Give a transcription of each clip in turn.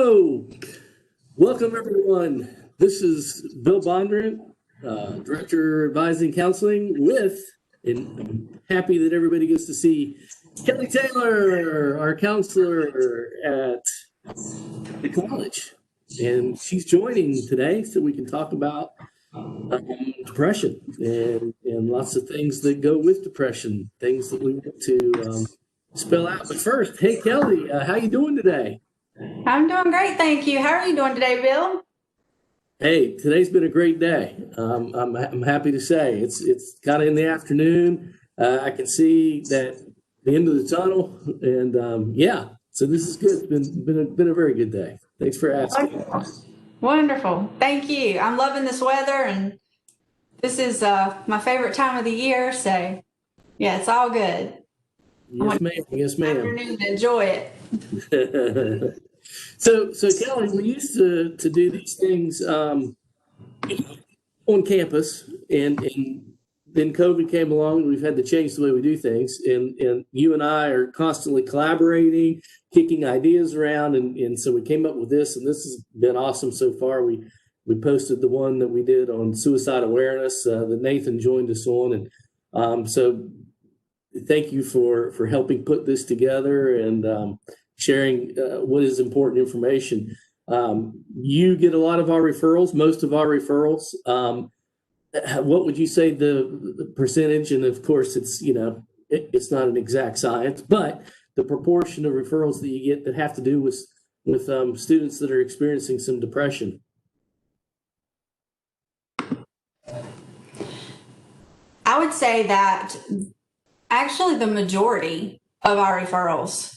So, welcome everyone. This is Bill Bondurant, Director Advising Counseling and I'm happy that everybody gets to see Kelly Taylor, our counselor at the college. And she's joining today so we can talk about depression and lots of things that go with depression, things that we want to spell out. But first, hey Kelly, how you doing today? I'm doing great, thank you. How are you doing today, Bill? Hey, today's been a great day. I'm happy to say it's kind of in the afternoon. I can see that the end of the tunnel, and yeah, so this is good. It's been a very good day. Thanks for asking. Wonderful, thank you. I'm loving this weather, and this is my favorite time of the year. So yeah, it's all good. Yes, ma'am. Yes, ma'am. Afternoon, enjoy it. So Kelly, we used to do these things on campus, and then COVID came along, and we've had to change the way we do things. And you and I are constantly collaborating, kicking ideas around, and so we came up with this, and this has been awesome so far. We posted the one that we did on suicide awareness that Nathan joined us on, and so thank you for helping put this together and sharing what is important information. You get a lot of our referrals, most of our referrals. What would you say the percentage? And of course, it's it's not an exact science, but the proportion of referrals that you get that have to do with students that are experiencing some depression. I would say that actually the majority of our referrals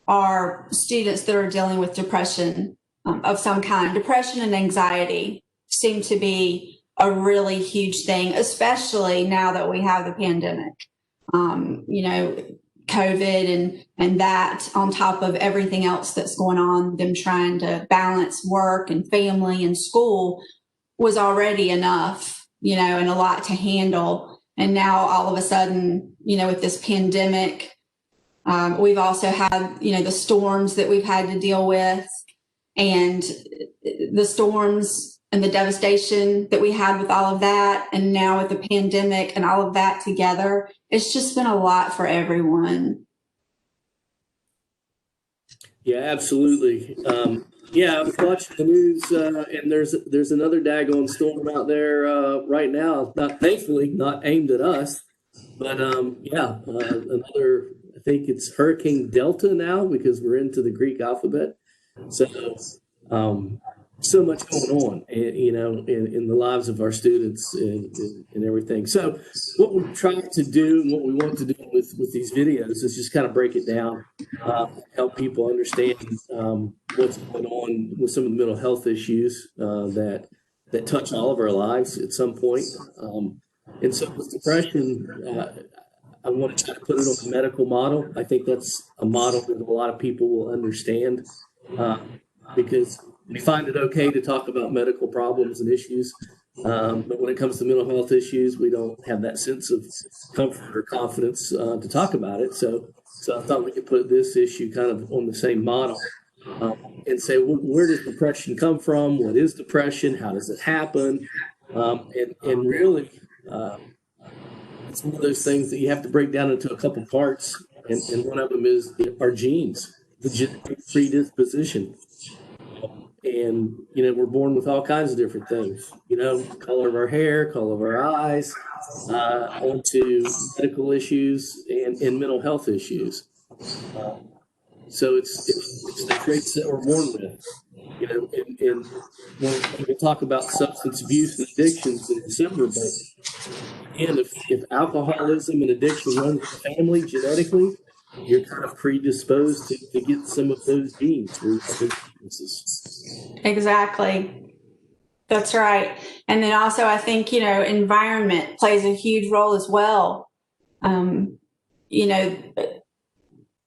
are students that are dealing with depression of some kind. Depression and anxiety seem to be a really huge thing, especially now that we have the pandemic. COVID and that on top of everything else that's going on, them trying to balance work and family and school was already enough, and a lot to handle. And now all of a sudden, with this pandemic, we've also had, the storms that we've had to deal with, and the storms and the devastation that we had with all of that. And now with the pandemic and all of that together, it's just been a lot for everyone. Yeah, absolutely. I was watching the news, and there's another daggone storm out there right now. Thankfully not aimed at us, but another. I think it's Hurricane Delta now because we're into the Greek alphabet. So much going on, in the lives of our students and everything. So what we try to do and what we want to do with these videos is just kind of break it down, help people understand what's going on with some of the mental health issues that touch all of our lives at some point. And so with depression, I want to try to put it on a medical model. I think that's a model that a lot of people will understand because we find it okay to talk about medical problems and issues. But when it comes to mental health issues, we don't have that sense of comfort or confidence to talk about it. So I thought we could put this issue kind of on the same model and say, well, where does depression come from? What is depression? How does it happen? And really, it's one of those things that you have to break down into a couple parts, and one of them is our genes, the genetic predisposition. And, we're born with all kinds of different things, color of our hair, color of our eyes, onto medical issues and mental health issues. So it's the traits that we're born with, and when we talk about substance abuse and addictions in December, but again, if alcoholism and addiction run in the family genetically, you're kind of predisposed to get some of those genes or those weaknesses. Exactly. That's right. And then also I think, environment plays a huge role as well.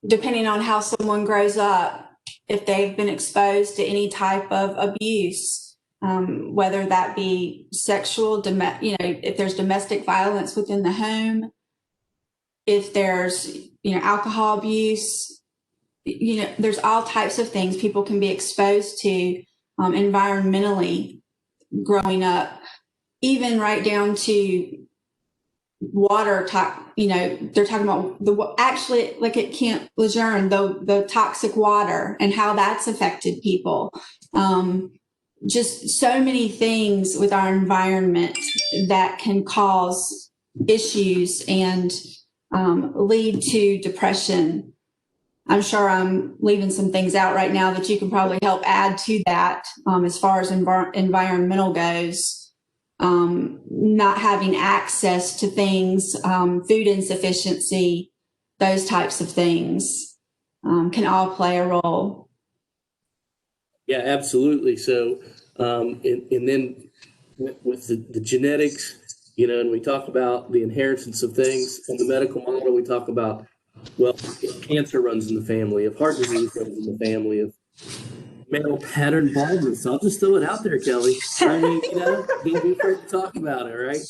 Depending on how someone grows up, if they've been exposed to any type of abuse, whether that be sexual, if there's domestic violence within the home, if there's, alcohol abuse, there's all types of things people can be exposed to environmentally growing up, even right down to water they're talking about actually, like at Camp Lejeune, the toxic water and how that's affected people. Just so many things with our environment that can cause issues and lead to depression. I'm sure I'm leaving some things out right now that you can probably help add to that as far as environmental goes. Not having access to things, food insufficiency, those types of things can all play a role. Yeah, absolutely. So, and then with the genetics, and we talk about the inheritance of things. In the medical model, we talk about, well, if cancer runs in the family, if heart disease runs in the family, if male pattern baldness. I'll just throw it out there, Kelly. I mean, don't be afraid to talk about it, right?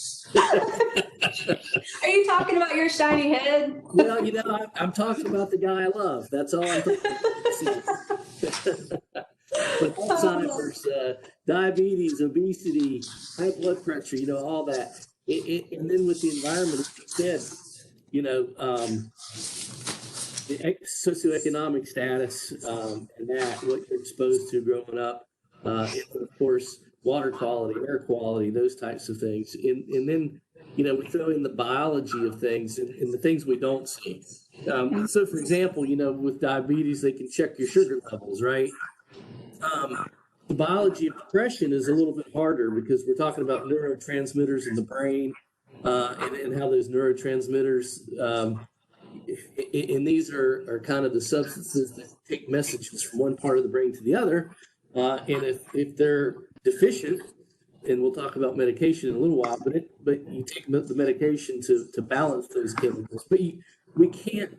Are you talking about your shiny head? Well, I'm talking about the guy I love. That's all I'm talking about. But Alzheimer's, diabetes, obesity, high blood pressure, all that. And then with the environment, as you said, the socioeconomic status and what you're exposed to growing up, and of course, water quality, air quality, those types of things. And then, we throw in the biology of things and the things we don't see. So, for example, with diabetes, they can check your sugar levels, right? The biology of depression is a little bit harder because we're talking about neurotransmitters in the brain and how those neurotransmitters and these are kind of the substances that take messages from one part of the brain to the other. And if they're deficient, and we'll talk about medication in a little while, but you take the medication to balance those chemicals. But we can't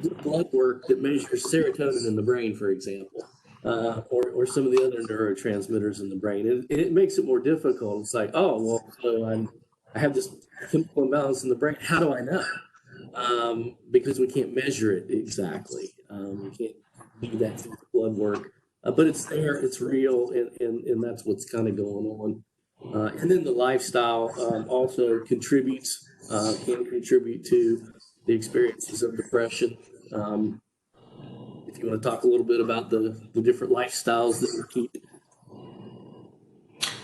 do blood work that measures serotonin in the brain, for example, or some of the other neurotransmitters in the brain. And it makes it more difficult. It's like, oh, well, so I have this chemical imbalance in the brain. How do I know? Because we can't measure it exactly. We can't do that through blood work, but it's there, it's real, and that's what's kind of going on. And then the lifestyle also can contribute to the experiences of depression. If you want to talk a little bit about the different lifestyles that we keep.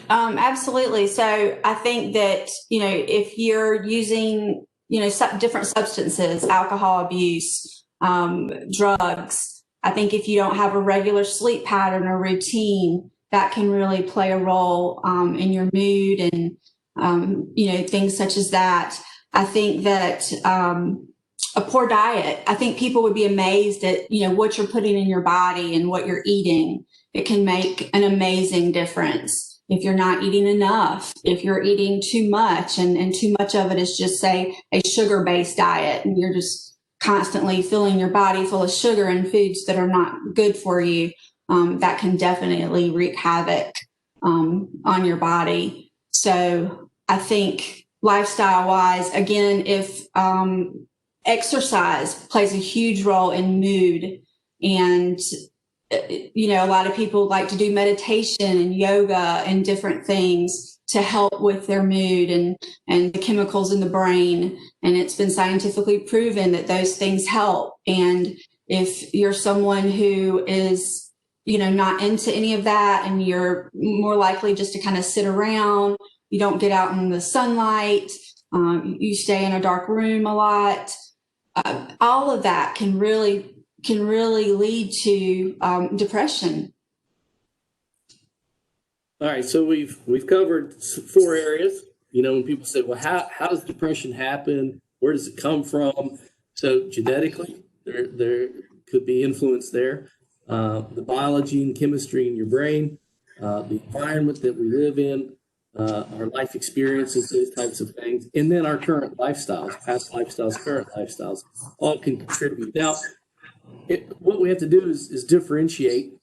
Absolutely. So I think that, if you're using different substances, alcohol abuse, drugs. I think if you don't have a regular sleep pattern or routine, that can really play a role in your mood and, things such as that. I think that a poor diet, I think people would be amazed at, what you're putting in your body and what you're eating. It can make an amazing difference. If you're not eating enough, if you're eating too much and too much of it is just, say, a sugar-based diet, and you're just constantly filling your body full of sugar and foods that are not good for you, that can definitely wreak havoc on your body. So I think lifestyle-wise, again, if exercise plays a huge role in mood, and a lot of people like to do meditation and yoga and different things to help with their mood and the chemicals in the brain. And it's been scientifically proven that those things help. And if you're someone who is, not into any of that, and you're more likely just to kind of sit around, you don't get out in the sunlight, you stay in a dark room a lot, all of that can really lead to depression. All right, so we've covered 4 areas. When people say, well, how does depression happen? Where does it come from? So genetically, there could be influence there. The biology and chemistry in your brain, the environment that we live in, our life experiences, those types of things, and then our current lifestyles, past lifestyles, current lifestyles, all can contribute. Now, what we have to do is differentiate.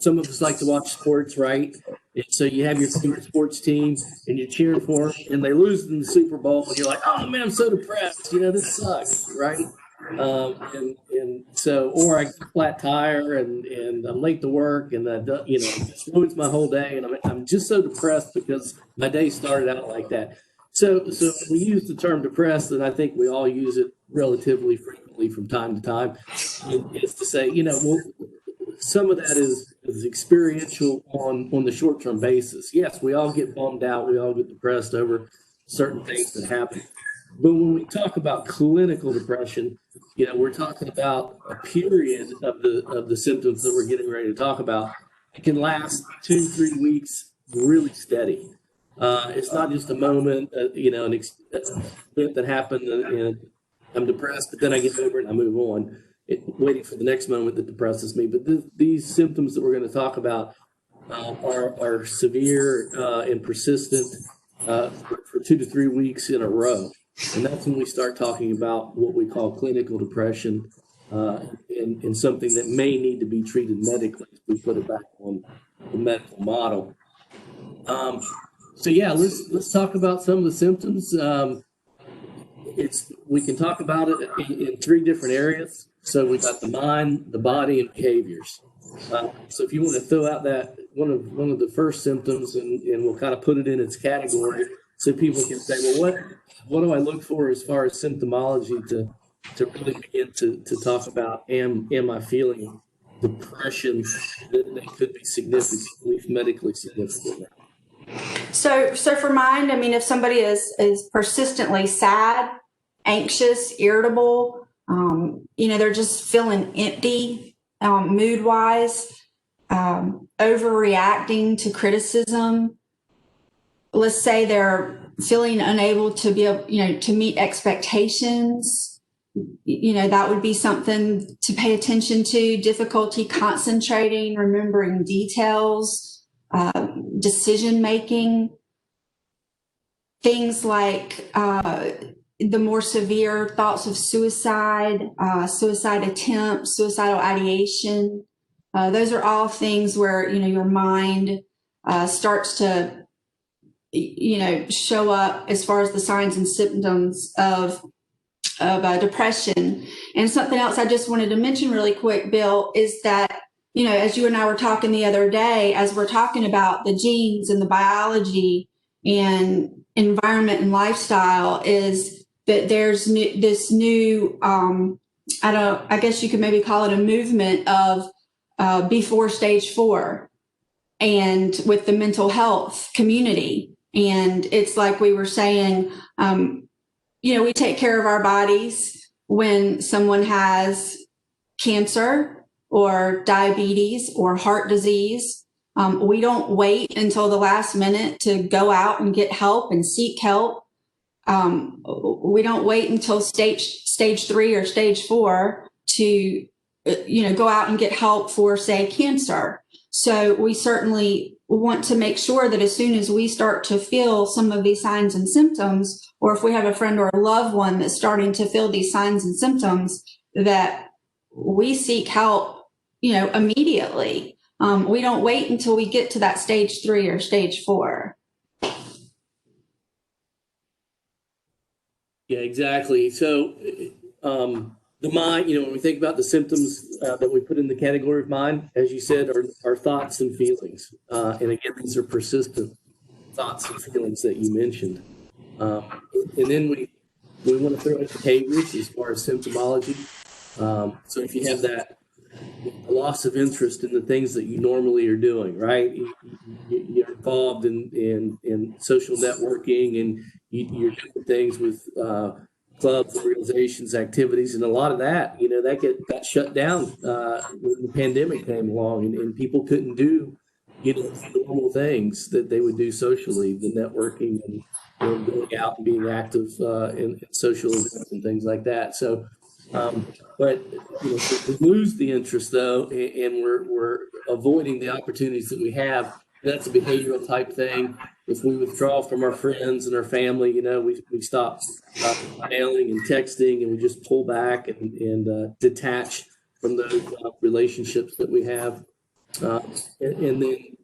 Some of us like to watch sports, right? And so you have your favorite sports team and you're cheering for them, and they lose in the Super Bowl, and you're like, oh man, I'm so depressed. This sucks, right? And so, or I get a flat tire and I'm late to work and it just ruins my whole day. And I'm just so depressed because my day started out like that. So we use the term depressed, and I think we all use it relatively frequently from time to time. Is to say, well, some of that is experiential on the short-term basis. Yes, we all get bummed out. We all get depressed over certain things that happen. But when we talk about clinical depression, we're talking about a period of the symptoms that we're getting ready to talk about. It can last 2-3 weeks, really steady. It's not just a moment, an event that happened, and I'm depressed, but then I get over it and I move on, waiting for the next moment that depresses me. But these symptoms that we're going to talk about are severe and persistent for 2 to 3 weeks in a row. And that's when we start talking about what we call clinical depression and something that may need to be treated medically if we put it back on the medical model. Let's talk about some of the symptoms. We can talk about it in 3 different areas. So we got the mind, the body, and behaviors. So if you want to throw out that one of the first symptoms, and we'll kind of put it in its category, so people can say, well, what do I look for as far as symptomology to really begin to talk about? Am I feeling depression that could be significantly medically significant? So for mind, if somebody is persistently sad, anxious, irritable, they're just feeling empty, mood wise, overreacting to criticism. Let's say they're feeling unable to be able, to meet expectations. That would be something to pay attention to. Difficulty concentrating, remembering details, decision making. Things like the more severe thoughts of suicide, suicide attempts, suicidal ideation. Those are all things where, your mind starts to, show up as far as the signs and symptoms of depression. And something else I just wanted to mention really quick, Bill, is that, as you and I were talking the other day, as we're talking about the genes and the biology and environment and lifestyle, is that there's this new, I guess you could maybe call it a movement of before stage 4 and with the mental health community. And it's like we were saying, we take care of our bodies when someone has cancer or diabetes or heart disease. We don't wait until the last minute to go out and get help and seek help. We don't wait until stage 3 or stage 4 to, go out and get help for, say, cancer. So we certainly want to make sure that as soon as we start to feel some of these signs and symptoms, or if we have a friend or a loved one that's starting to feel these signs and symptoms, that we seek help, immediately. We don't wait until we get to that stage 3 or stage 4. Yeah, exactly. So the mind, when we think about the symptoms that we put in the category of mind, as you said, are thoughts and feelings. And again, these are persistent thoughts and feelings that you mentioned. And then we want to throw in behaviors as far as symptomology. So if you have that loss of interest in the things that you normally are doing, right? You're involved in social networking, and you're doing things with clubs, organizations, activities, and a lot of that, that got shut down when the pandemic came along, and people couldn't do, the normal things that they would do socially, the networking and going out and being active in social events and things like that. So, but if we lose the interest though, and we're avoiding the opportunities that we have, that's a behavioral type thing. If we withdraw from our friends and our family, we stop emailing and texting, and we just pull back and detach from those relationships that we have. And then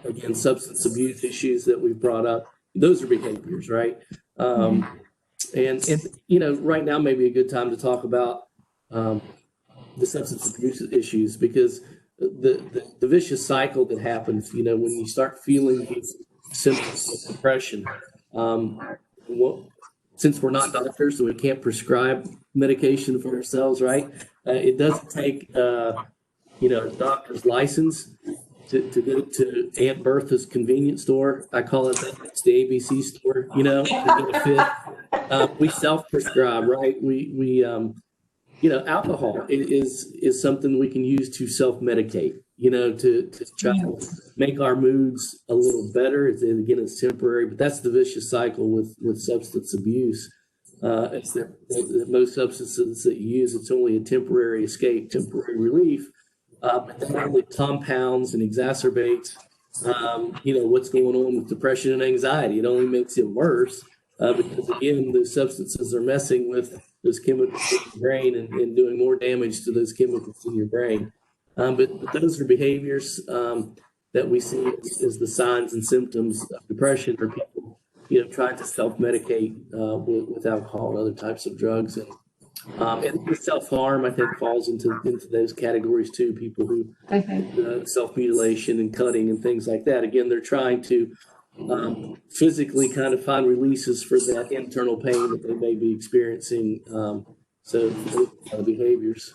again, substance abuse issues that we've brought up, those are behaviors, right? And right now may be a good time to talk about the substance abuse issues, because the vicious cycle that happens, when you start feeling these symptoms of depression, since we're not doctors, so we can't prescribe medication for ourselves, right? It doesn't take, a doctor's license to go to Aunt Bertha's convenience store. I call it that. It's the ABC store, to get a fit. We self-prescribe, right? We alcohol is something we can use to self-medicate, to try to make our moods a little better. Again, it's temporary, but that's the vicious cycle with substance abuse. It's that most substances that you use, it's only a temporary escape, temporary relief, but that only compounds and exacerbates, what's going on with depression and anxiety. It only makes it worse because, again, those substances are messing with those chemicals in your brain and doing more damage to those chemicals in your brain. But those are behaviors that we see as the signs and symptoms of depression, or people, trying to self-medicate with alcohol and other types of drugs. And self-harm, I think, falls into those categories too. People who self-mutilation and cutting and things like that. Again, they're trying to physically kind of find releases for that internal pain that they may be experiencing. So those kind of behaviors.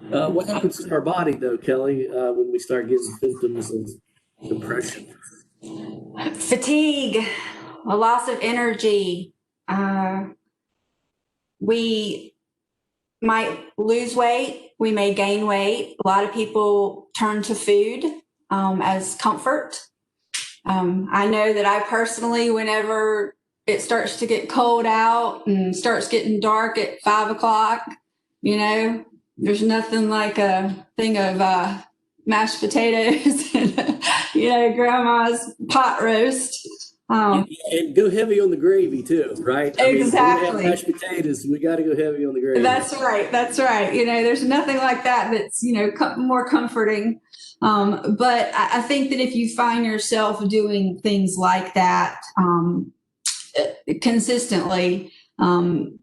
What happens to our body, though, Kelly, when we start getting symptoms of depression? Fatigue, a loss of energy. We might lose weight. We may gain weight. A lot of people turn to food as comfort. I know that I personally, whenever it starts to get cold out and starts getting dark at 5 o'clock, there's nothing like a thing of mashed potatoes and, grandma's pot roast. And go heavy on the gravy too, right? Exactly. I mean, we have mashed potatoes, we got to go heavy on the gravy. That's right. There's nothing like that that's, more comforting. But I think that if you find yourself doing things like that consistently, then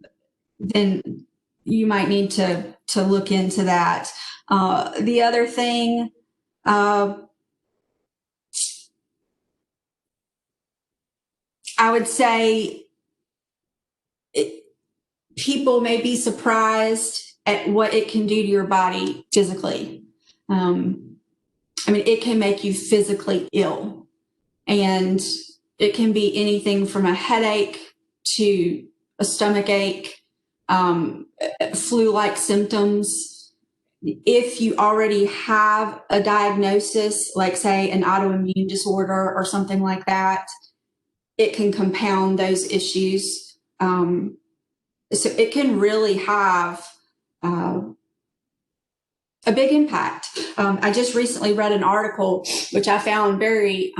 you might need to look into that. The other thing, I would say people may be surprised at what it can do to your body physically. It can make you physically ill, and it can be anything from a headache to a stomach ache, flu-like symptoms. If you already have a diagnosis, like say an autoimmune disorder or something like that, it can compound those issues. So it can really have a big impact. I just recently read an article, which I found very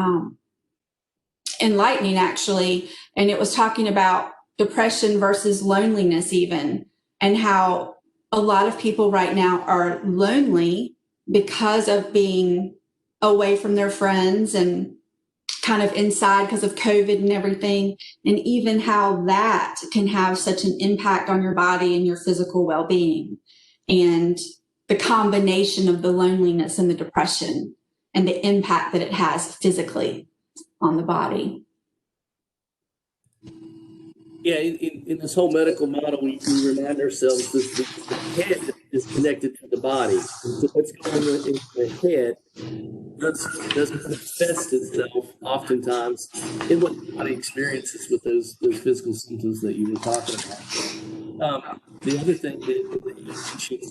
enlightening, actually, and it was talking about depression versus loneliness even, and how a lot of people right now are lonely because of being away from their friends and kind of inside because of COVID and everything, and even how that can have such an impact on your body and your physical well-being, and the combination of the loneliness and the depression and the impact that it has physically on the body. Yeah, in this whole medical model, we remind ourselves that the head is connected to the body. So what's going on in the head doesn't manifest itself oftentimes in what the body experiences with those physical symptoms that you were talking about. The other thing that you mentioned,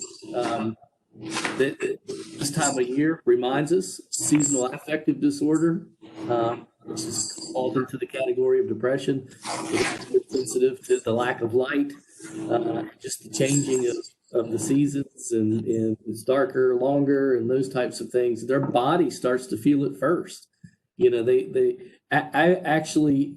that this time of year reminds us, seasonal affective disorder, which is called into the category of depression. It's sensitive to the lack of light, just the changing of the seasons, and it's darker, longer, and those types of things. Their body starts to feel it first. I actually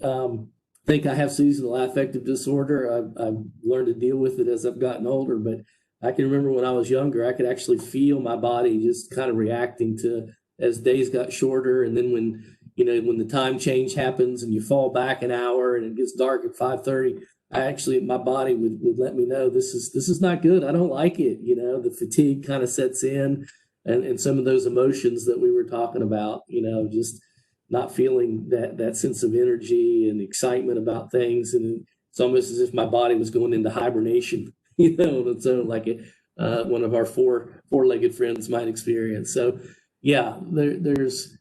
think I have seasonal affective disorder. I've learned to deal with it as I've gotten older, but I can remember when I was younger, I could actually feel my body just kind of reacting to as days got shorter, and then when the time change happens and you fall back an hour and it gets dark at 5:30, my body would let me know this is not good. I don't like it. You know, the fatigue kind of sets in, and some of those emotions that we were talking about, you know, just not feeling that sense of energy and excitement about things. And it's almost as if my body was going into hibernation, you know, on its own, like one of our four-legged friends might experience. So yeah, there's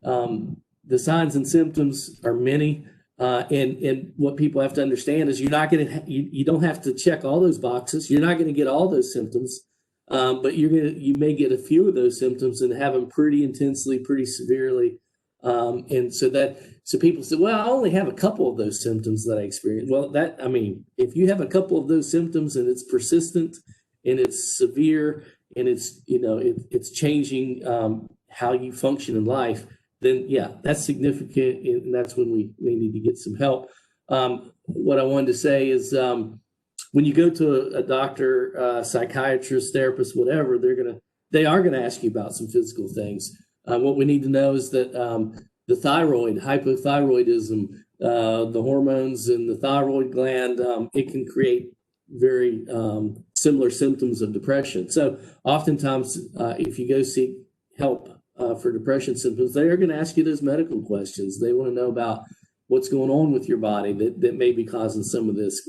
the signs and symptoms are many. And what people have to understand is you don't have to check all those boxes. You're not going to get all those symptoms, but you may get a few of those symptoms and have them pretty intensely, pretty severely. And so people say, well, I only have a couple of those symptoms that I experience. Well, if you have a couple of those symptoms and it's persistent and it's severe and it's changing how you function in life, then yeah, that's significant, and that's when we may need to get some help. What I wanted to say is when you go to a doctor, psychiatrist, therapist, whatever, they are gonna ask you about some physical things. What we need to know is that the thyroid, hypothyroidism, the hormones in the thyroid gland, it can create very similar symptoms of depression. So oftentimes, if you go seek help for depression symptoms, they are going to ask you those medical questions. They want to know about what's going on with your body that may be causing some of this.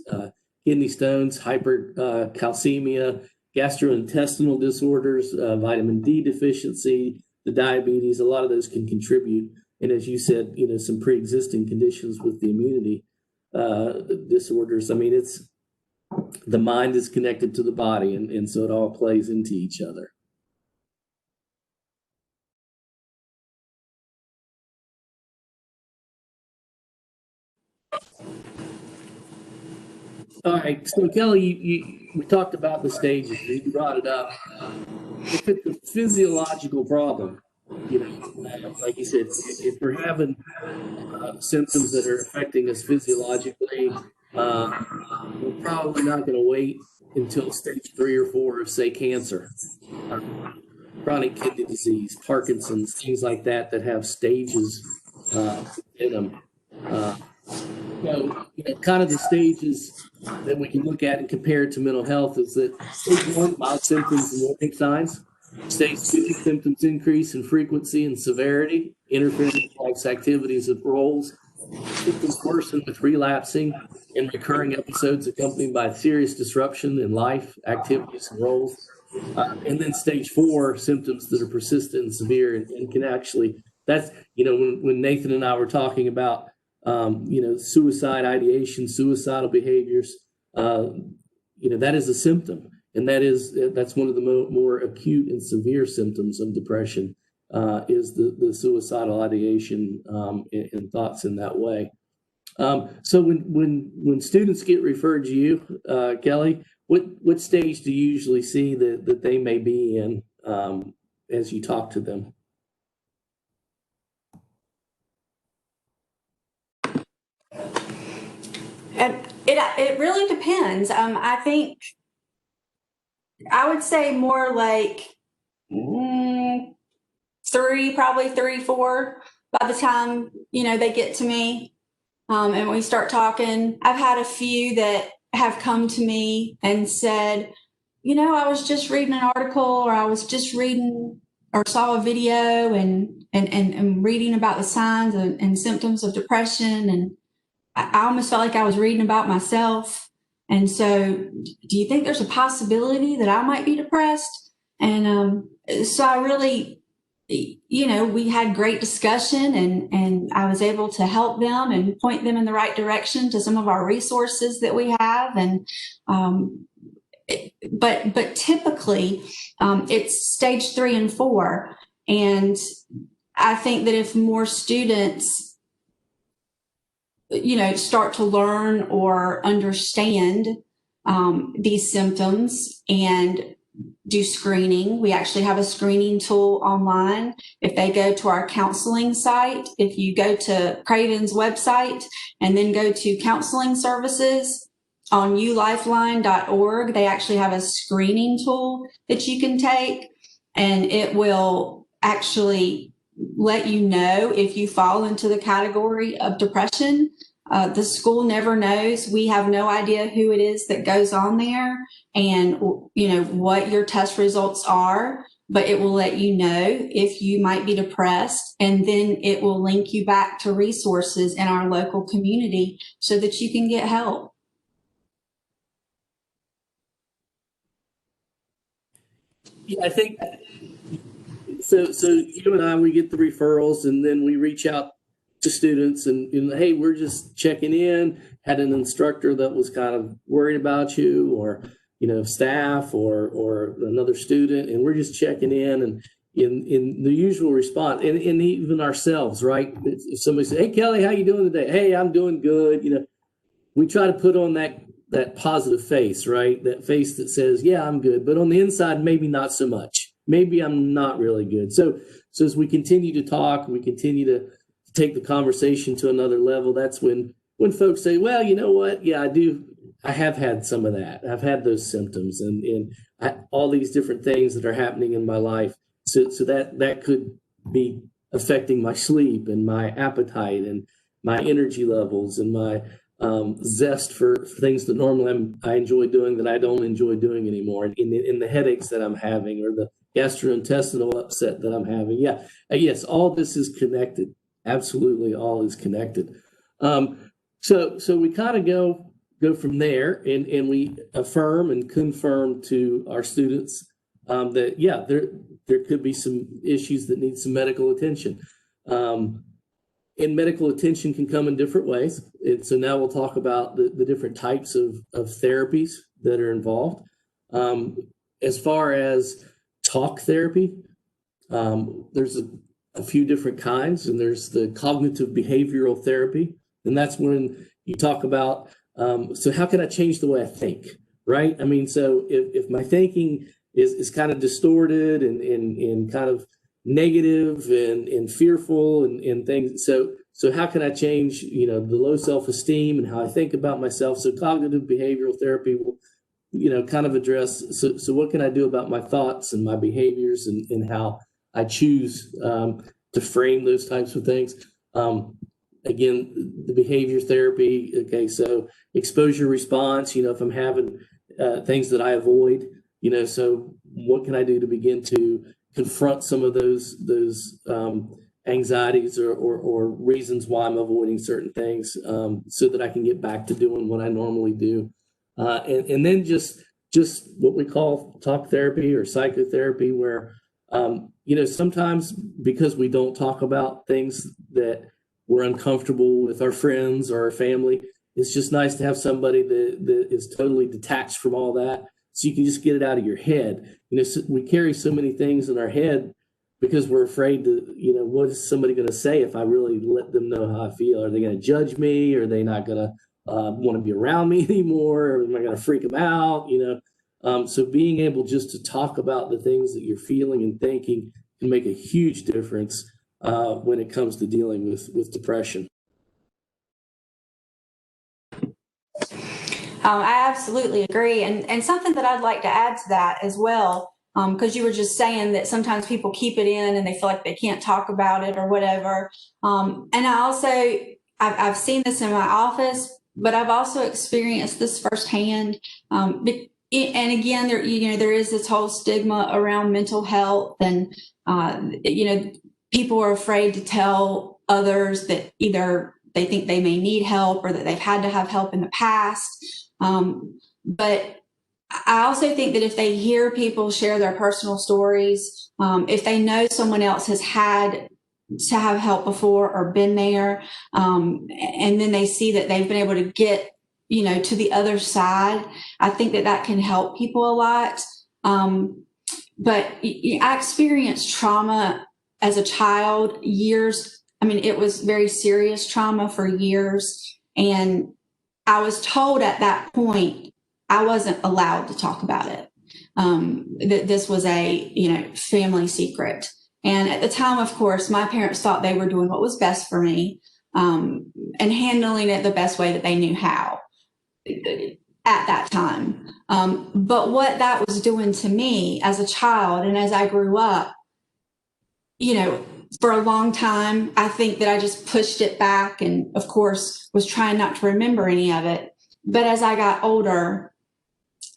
Kidney stones, hypercalcemia, gastrointestinal disorders, vitamin D deficiency, the diabetes, a lot of those can contribute. And as you said, some pre-existing conditions with the immunity disorders. I mean, the mind is connected to the body, and so it all plays into each other. All right, so Kelly, we talked about the stages. You brought it up. If it's a physiological problem, like you said, if we're having symptoms that are affecting us physiologically, we're probably not going to wait until stage 3 or 4 of, say, cancer, chronic kidney disease, Parkinson's, things like that have stages in them. So, kind of the stages that we can look at and compare to mental health is that stage 1, mild symptoms and warning signs. Stage 2, symptoms increase in frequency and severity, interfering with life's activities and roles. Symptoms worsen with relapsing and recurring episodes accompanied by serious disruption in life, activities, and roles. And then stage 4, symptoms that are persistent and severe and can actually, that's, when Nathan and I were talking about suicide ideation, suicidal behaviors, that is a symptom. And that's one of the more acute and severe symptoms of depression, is the suicidal ideation and thoughts in that way. So when students get referred to you, Kelly, what stage do you usually see that they may be in as you talk to them? It really depends. I think I would say more like 3, probably 3, 4 by the time, they get to me and we start talking. I've had a few that have come to me and said, I was just reading an article, or I was just reading or saw a video and reading about the signs and symptoms of depression. And I almost felt like I was reading about myself. And so, do you think there's a possibility that I might be depressed? And so I really, we had great discussion, and I was able to help them and point them in the right direction to some of our resources that we have. And but typically, it's stage 3 and 4. And I think that if more students start to learn or understand these symptoms and do screening. We actually have a screening tool online. If they go to our counseling site, if you go to Craven's website and then go to counseling services on ulifeline.org, they actually have a screening tool that you can take, and it will actually let you know if you fall into the category of depression. The school never knows. We have no idea who it is that goes on there and, what your test results are, but it will let you know if you might be depressed, and then it will link you back to resources in our local community so that you can get help. Yeah, I think so. So you and I, we get the referrals, and then we reach out to students and hey, we're just checking in. Had an instructor that was kind of worried about you, or staff, or another student, and we're just checking in, and in the usual response, and even ourselves, right? If somebody says, "Hey, Kelly, how you doing today?" "Hey, I'm doing good." We try to put on that positive face, right? That face that says, "Yeah, I'm good," but on the inside, maybe not so much. Maybe I'm not really good. So as we continue to talk, we continue to take the conversation to another level. That's when folks say, "Well, you know what? Yeah, I do. I have had some of that. I've had those symptoms and all these different things that are happening in my life." So that could be affecting my sleep and my appetite and my energy levels and my zest for things that normally I enjoy doing that I don't enjoy doing anymore, and in the headaches that I'm having, or the gastrointestinal upset that I'm having. Yeah, yes, all this is connected. Absolutely, all is connected. So we kind of go from there, and we affirm and confirm to our students that yeah, there could be some issues that need some medical attention. And medical attention can come in different ways. And so now we'll talk about the different types of therapies that are involved. As far as talk therapy, there's a few different kinds, and there's the cognitive behavioral therapy. And that's when you talk about, so how can I change the way I think, right? I mean, so if my thinking is kind of distorted and kind of negative and fearful and things. So how can I change, the low self-esteem and how I think about myself? So cognitive behavioral therapy will, kind of address, so what can I do about my thoughts and my behaviors and how I choose to frame those types of things. Again, the behavior therapy. Okay. So exposure response, if I'm having things that I avoid, so what can I do to begin to confront some of those anxieties or reasons why I'm avoiding certain things, so that I can get back to doing what I normally do. And then just what we call talk therapy or psychotherapy, where, sometimes because we don't talk about things that we're uncomfortable with our friends or our family, it's just nice to have somebody that is totally detached from all that. So you can just get it out of your head. So we carry so many things in our head because we're afraid to, what is somebody going to say if I really let them know how I feel? Are they going to judge me? Are they not going to want to be around me anymore? Or am I going to freak them out? So being able just to talk about the things that you're feeling and thinking can make a huge difference when it comes to dealing with depression. I absolutely agree. And something that I'd like to add to that as well, because you were just saying that sometimes people keep it in and they feel like they can't talk about it or whatever. And I also, I've seen this in my office, but I've also experienced this firsthand. And again, there is this whole stigma around mental health, and people are afraid to tell others that either they think they may need help or that they've had to have help in the past. But I also think that if they hear people share their personal stories, if they know someone else has had to have help before or been there, and then they see that they've been able to get, to the other side, I think that can help people a lot. But I experienced trauma as a child years. I mean, it was very serious trauma for years. And I was told at that point, I wasn't allowed to talk about it. That this was a, family secret. And at the time, of course, my parents thought they were doing what was best for me, and handling it the best way that they knew how at that time. But what that was doing to me as a child and as I grew up, For a long time, I think that I just pushed it back and, of course, was trying not to remember any of it. But as I got older,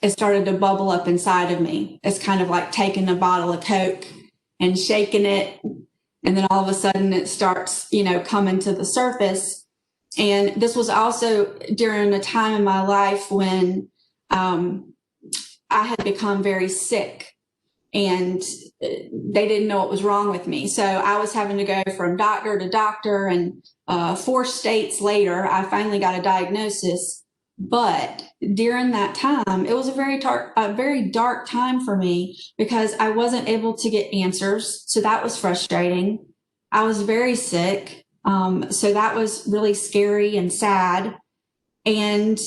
it started to bubble up inside of me. It's kind of like taking a bottle of Coke and shaking it. And then all of a sudden it starts, coming to the surface. And this was also during a time in my life when I had become very sick and they didn't know what was wrong with me. So I was having to go from doctor to doctor, and 4 states later, I finally got a diagnosis. But during that time, it was a very dark time for me because I wasn't able to get answers. So that was frustrating. I was very sick. So that was really scary and sad. And,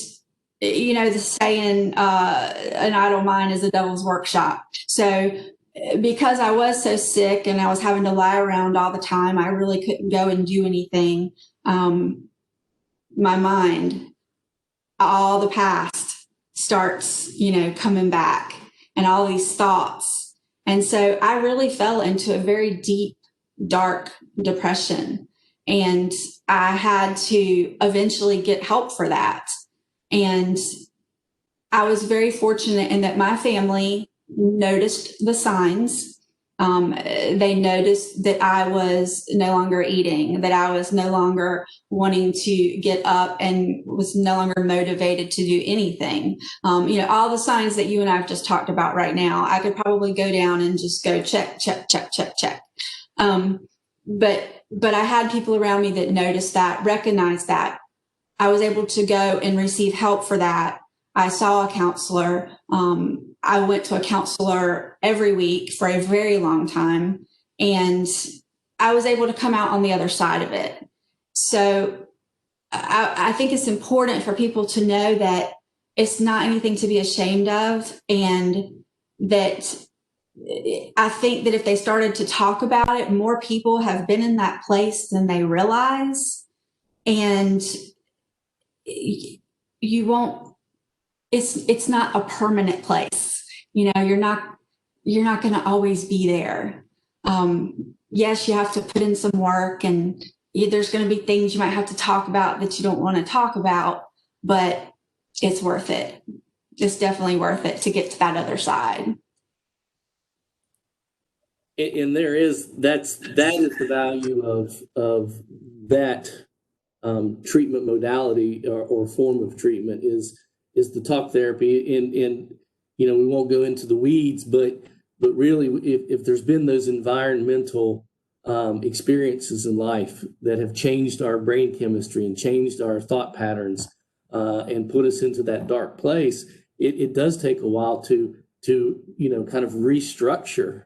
the saying, an idle mind is a devil's workshop. So because I was so sick and I was having to lie around all the time, I really couldn't go and do anything. My mind, all the past starts, coming back, and all these thoughts. And so I really fell into a very deep, dark depression. And I had to eventually get help for that. And I was very fortunate in that my family noticed the signs. They noticed that I was no longer eating, that I was no longer wanting to get up and was no longer motivated to do anything. All the signs that you and I have just talked about right now, I could probably go down and just go check. But I had people around me that noticed that, recognized that. I was able to go and receive help for that. I saw a counselor. I went to a counselor every week for a very long time, and I was able to come out on the other side of it. So I think it's important for people to know that it's not anything to be ashamed of, and that I think that if they started to talk about it, more people have been in that place than they realize. And you won't, it's not a permanent place. You're not going to always be there. Yes, you have to put in some work, and there's going to be things you might have to talk about that you don't want to talk about, but it's worth it. It's definitely worth it to get to that other side. And that is the value of that treatment modality or form of treatment is the talk therapy. And we won't go into the weeds, but really, if there's been those environmental experiences in life that have changed our brain chemistry and changed our thought patterns and put us into that dark place, it does take a while to kind of restructure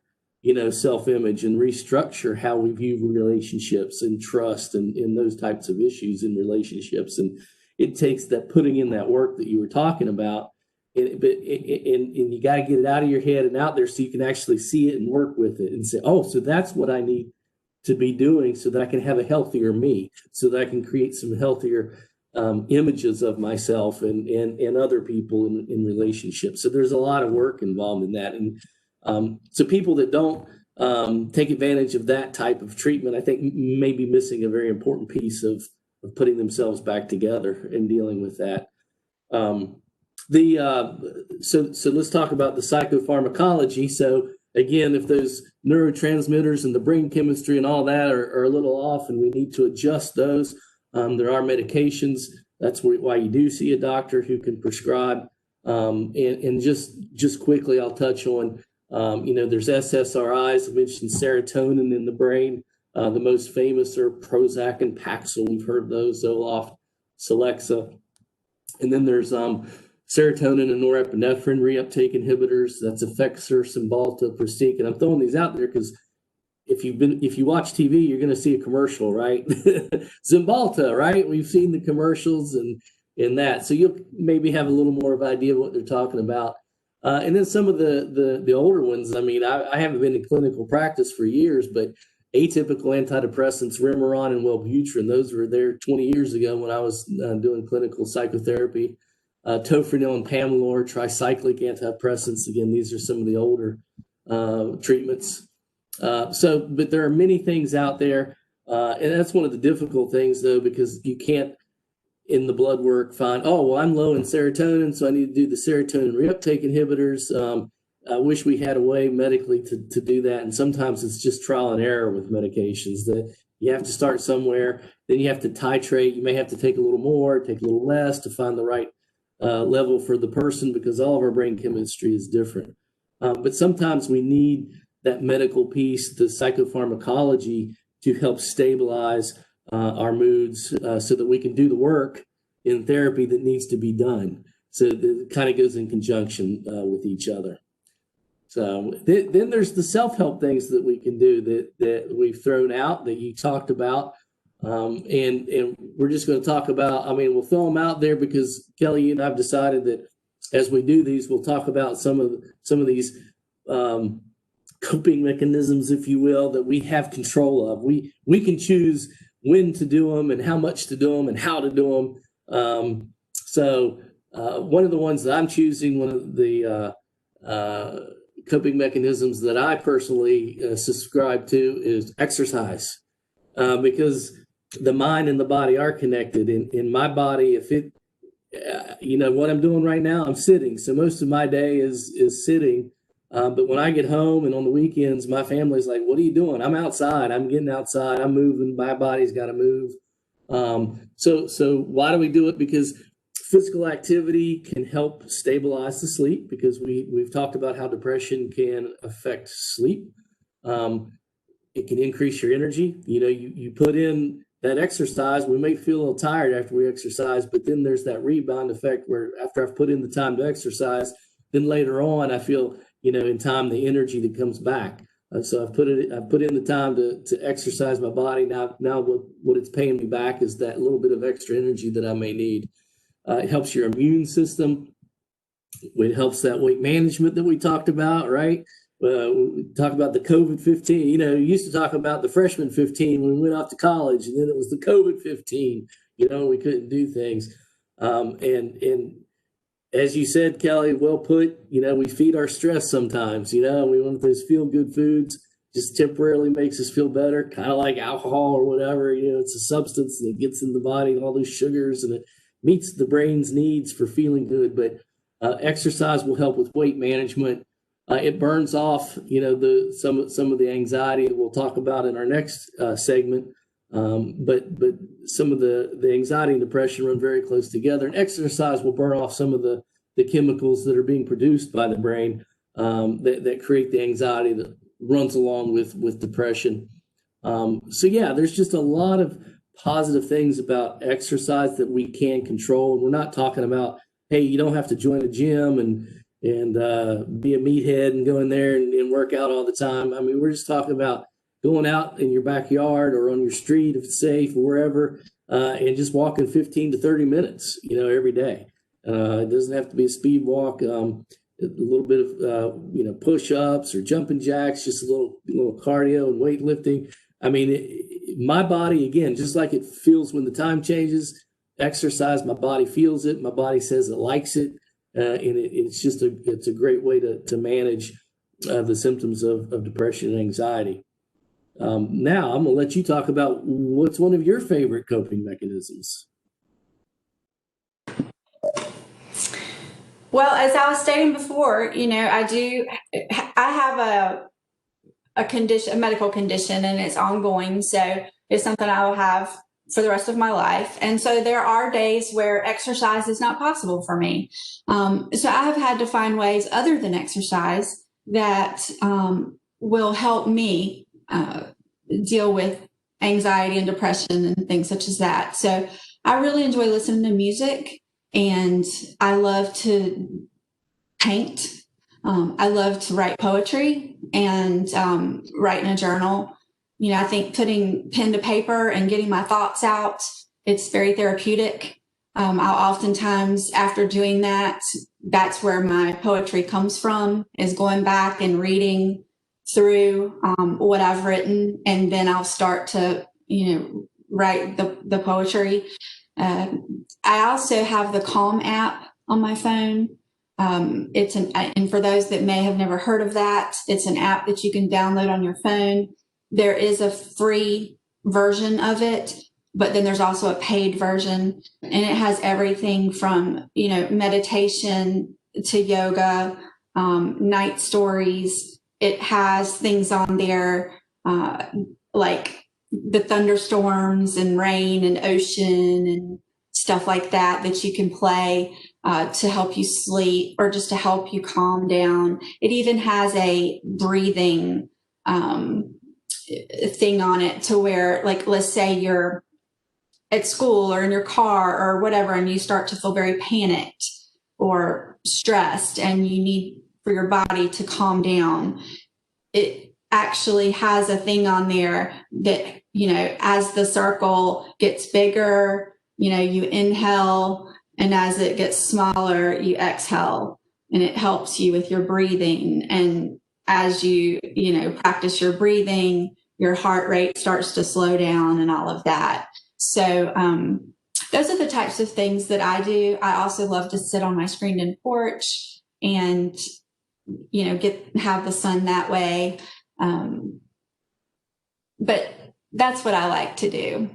self-image and restructure how we view relationships and trust and those types of issues in relationships. And it takes that putting in that work that you were talking about, and you got to get it out of your head and out there so you can actually see it and work with it and say, oh, so that's what I need to be doing so that I can have a healthier me, so that I can create some healthier images of myself and other people in relationships. So there's a lot of work involved in that. And so people that don't take advantage of that type of treatment, I think, may be missing a very important piece of putting themselves back together and dealing with that. So let's talk about the psychopharmacology. So again, if those neurotransmitters and the brain chemistry and all that are a little off and we need to adjust those, there are medications. That's why you do see a doctor who can prescribe. And just quickly, I'll touch on, there's SSRIs. I mentioned serotonin in the brain. The most famous are Prozac and Paxil. We've heard those, Zoloft, Celexa. And then there's serotonin and norepinephrine reuptake inhibitors. That's Affective, Cymbalta, Prozac. And I'm throwing these out there because if you watch TV, you're going to see a commercial, right? Cymbalta, right? We've seen the commercials and that. So you'll maybe have a little more of an idea of what they're talking about. And then some of the older ones, I haven't been in clinical practice for years, but atypical antidepressants, Remeron and Wellbutrin, those were there 20 years ago when I was doing clinical psychotherapy. Tofranil and Pamelor, tricyclic antidepressants. Again, these are some of the older treatments. But there are many things out there. And that's one of the difficult things, though, because you can't, in the blood work, find, oh, well, I'm low in serotonin, so I need to do the serotonin reuptake inhibitors. I wish we had a way medically to do that. And sometimes it's just trial and error with medications, that you have to start somewhere, then you have to titrate. You may have to take a little more, take a little less to find the right level for the person, because all of our brain chemistry is different. But sometimes we need that medical piece, the psychopharmacology, to help stabilize our moods so that we can do the work in therapy that needs to be done. So it kind of goes in conjunction with each other. So then there's the self-help things that we can do that we've thrown out that you talked about. And we're just going to talk about, I mean, we'll throw them out there because Kelly, you and I've decided that as we do these, we'll talk about some of these coping mechanisms, if you will, that we have control of. We can choose when to do them and how much to do them and how to do them. So one of the ones that I'm choosing, one of the coping mechanisms that I personally subscribe to is exercise, because the mind and the body are connected. In my body, if it, what I'm doing right now, I'm sitting. So most of my day is sitting. But when I get home and on the weekends, my family's like, what are you doing? I'm outside. I'm getting outside. I'm moving. My body's got to move. So why do we do it? Because physical activity can help stabilize the sleep, because we've talked about how depression can affect sleep. It can increase your energy. You put in that exercise, we may feel a little tired after we exercise, but then there's that rebound effect where after I've put in the time to exercise, then later on I feel, in time, the energy that comes back. So I've put in the time to exercise my body. Now what it's paying me back is that little bit of extra energy that I may need. It helps your immune system. It helps that weight management that we talked about, right? We talked about the COVID-15. You used to talk about the freshman 15 when we went off to college, and then it was the COVID-15. We couldn't do things. And as you said, Kelly, well put, we feed our stress sometimes, we want those feel-good foods, just temporarily makes us feel better, kind of like alcohol or whatever. It's a substance that gets in the body, all those sugars, and it meets the brain's needs for feeling good. But exercise will help with weight management. It burns off, some of the anxiety that we'll talk about in our next segment. But some of the anxiety and depression run very close together, and exercise will burn off some of the chemicals that are being produced by the brain that create the anxiety that runs along with depression. So yeah, there's just a lot of positive things about exercise that we can control. And we're not talking about, hey, you don't have to join a gym and be a meathead and go in there and work out all the time. I mean, we're just talking about going out in your backyard or on your street, if it's safe, or wherever, and just walking 15 to 30 minutes, every day. It doesn't have to be a speed walk. A little bit of, push-ups or jumping jacks, just a little cardio and weightlifting. I mean, my body, again, just like it feels when the time changes, exercise, my body feels it. My body says it likes it. And it's a great way to manage the symptoms of depression and anxiety. Now I'm going to let you talk about what's one of your favorite coping mechanisms. Well, as I was stating before, I have a condition, a medical condition, and it's ongoing. So it's something I will have for the rest of my life. And so there are days where exercise is not possible for me. So I have had to find ways other than exercise that will help me deal with anxiety and depression and things such as that. So I really enjoy listening to music, and I love to paint. I love to write poetry and write in a journal. I think putting pen to paper and getting my thoughts out, it's very therapeutic. I'll oftentimes, after doing that, that's where my poetry comes from, is going back and reading through what I've written, and then I'll start to, write the poetry. I also have the Calm app on my phone. And for those that may have never heard of that, it's an app that you can download on your phone. There is a free version of it, but then there's also a paid version, and it has everything from, meditation to yoga, night stories. It has things on there, like the thunderstorms and rain and ocean and stuff like that you can play to help you sleep or just to help you calm down. It even has a breathing thing on it to where, like, let's say you're at school or in your car or whatever, and you start to feel very panicked or stressed and you need for your body to calm down. It actually has a thing on there that, as the circle gets bigger, you inhale, and as it gets smaller, you exhale, and it helps you with your breathing. And as you, practice your breathing, your heart rate starts to slow down and all of that. So those are the types of things that I do. I also love to sit on my screened-in porch and, have the sun that way. But that's what I like to do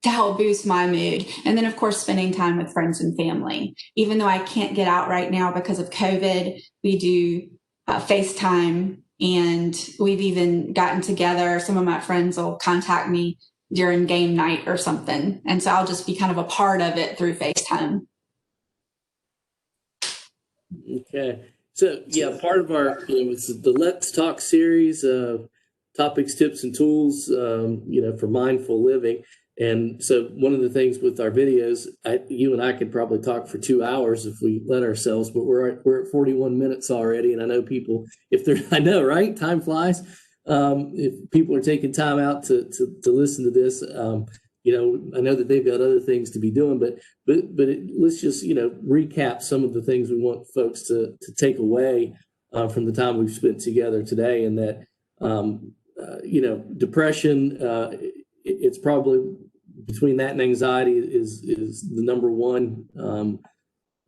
to help boost my mood. And then, of course, spending time with friends and family. Even though I can't get out right now because of COVID, we do FaceTime, and we've even gotten together. Some of my friends will contact me during game night or something. And so I'll just be kind of a part of it through FaceTime. Okay. So, yeah, part of our, the Let's Talk series, topics, tips, and tools, for mindful living. And so one of the things with our videos, you and I could probably talk for 2 hours if we let ourselves, but we're at 41 minutes already. And I know people, I know, right? Time flies. If people are taking time out to listen to this, I know that they've got other things to be doing, but let's just, recap some of the things we want folks to take away from the time we've spent together today. And that, depression, it's probably between that and anxiety is the number one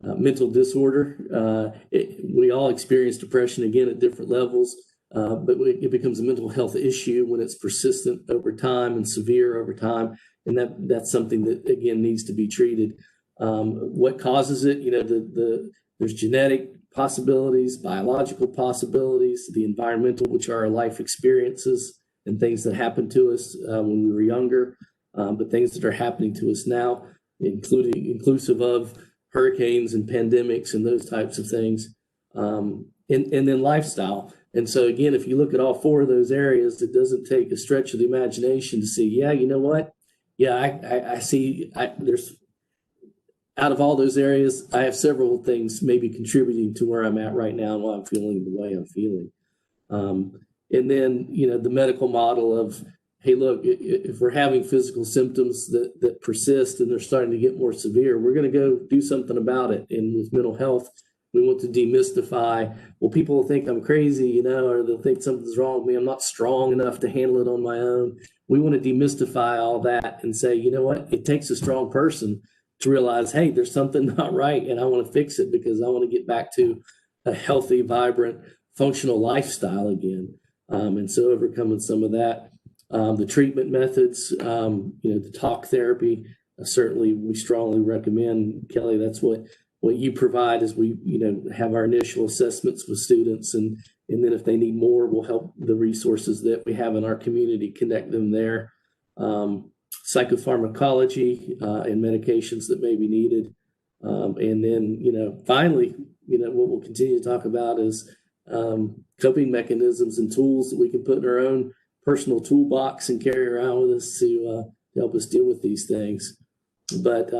mental disorder. We all experience depression, again, at different levels, but it becomes a mental health issue when it's persistent over time and severe over time. And that's something that, again, needs to be treated. What causes it? There's genetic possibilities, biological possibilities, the environmental, which are our life experiences and things that happened to us when we were younger, but things that are happening to us now, inclusive of hurricanes and pandemics and those types of things, and then lifestyle. And so, again, if you look at all four of those areas, it doesn't take a stretch of the imagination to see, yeah, you know what? Yeah, I see there's, out of all those areas, I have several things maybe contributing to where I'm at right now and why I'm feeling the way I'm feeling. And then, the medical model of, hey, look, if we're having physical symptoms that persist and they're starting to get more severe, we're going to go do something about it. And with mental health, we want to demystify, well, people will think I'm crazy, or they'll think something's wrong with me. I'm not strong enough to handle it on my own. We want to demystify all that and say, you know what? It takes a strong person to realize, hey, there's something not right, and I want to fix it because I want to get back to a healthy, vibrant, functional lifestyle again. And so overcoming some of that. The treatment methods, the talk therapy, certainly we strongly recommend. Kelly, that's what you provide as we, have our initial assessments with students. And then if they need more, we'll help the resources that we have in our community, connect them there. Psychopharmacology and medications that may be needed. And then, finally, what we'll continue to talk about is coping mechanisms and tools that we can put in our own personal toolbox and carry around with us to help us deal with these things. But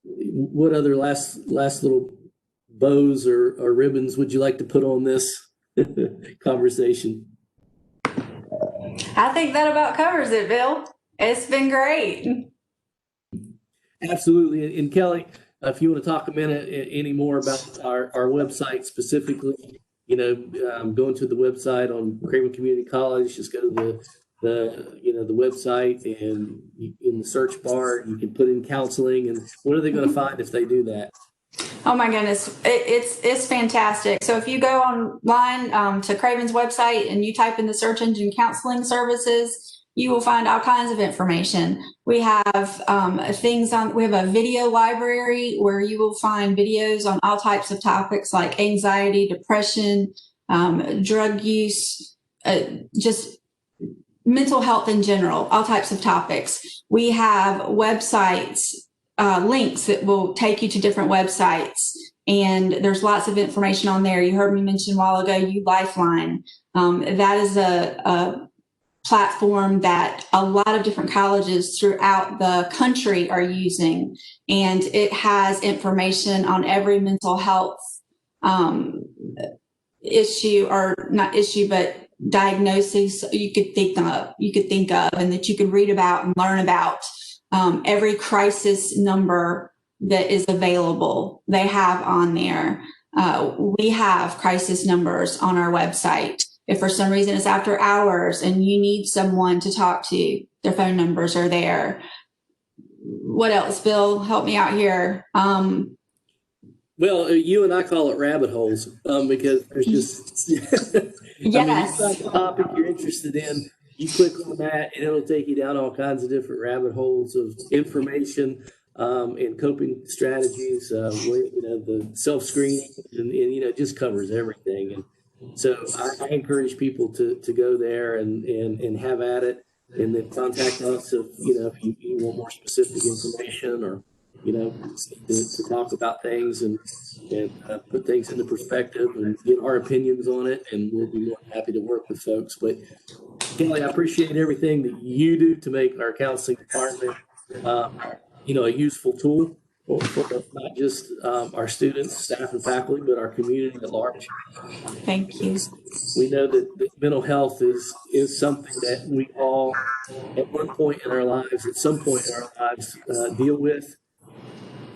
what other last little bows or ribbons would you like to put on this conversation? I think that about covers it, Bill. It's been great. Absolutely. And Kelly, if you want to talk a minute any more about our website specifically, going to the website on Craven Community College, just go to the website, and in the search bar, you can put in counseling. And what are they going to find if they do that? Oh my goodness, it's fantastic. So if you go online to Craven's website and you type in the search engine counseling services, you will find all kinds of information. We have we have a video library where you will find videos on all types of topics like anxiety, depression, drug use, just mental health in general, all types of topics. We have websites, links that will take you to different websites, and there's lots of information on there. You heard me mention a while ago, Lifeline. That is a platform that a lot of different colleges throughout the country are using, and it has information on every mental health issue, or not issue, but diagnosis you could think of, and that you could read about and learn about. Every crisis number that is available, they have on there. We have crisis numbers on our website. If for some reason it's after hours and you need someone to talk to, their phone numbers are there. What else, Bill? Help me out here. Well, you and I call it rabbit holes because there's just, yes. I mean, you find a topic you're interested in, you click on that, and it'll take you down all kinds of different rabbit holes of information and coping strategies, the self-screening, and it just covers everything. And so I encourage people to go there and have at it, and then contact us if you want more specific information, or to talk about things and put things into perspective and get our opinions on it, and we'll be more than happy to work with folks. But Kelly, I appreciate everything that you do to make our counseling department a useful tool for not just our students, staff, and faculty, but our community at large. Thank you. We know that mental health is something that we all, at one point in our lives, at some point in our lives, deal with,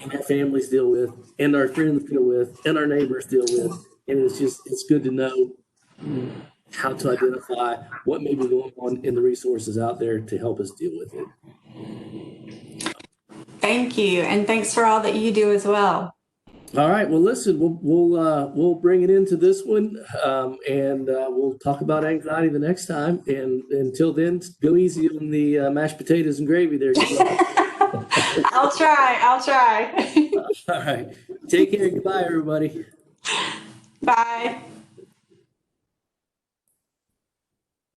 and our families deal with, and our friends deal with, and our neighbors deal with. And it's good to know how to identify what may be going on in the resources out there to help us deal with it. Thank you, and thanks for all that you do as well. All right. Well, listen, we'll bring it into this one, and we'll talk about anxiety the next time. And until then, go easy on the mashed potatoes and gravy there. I'll try. All right. Take care. Goodbye, everybody. Bye.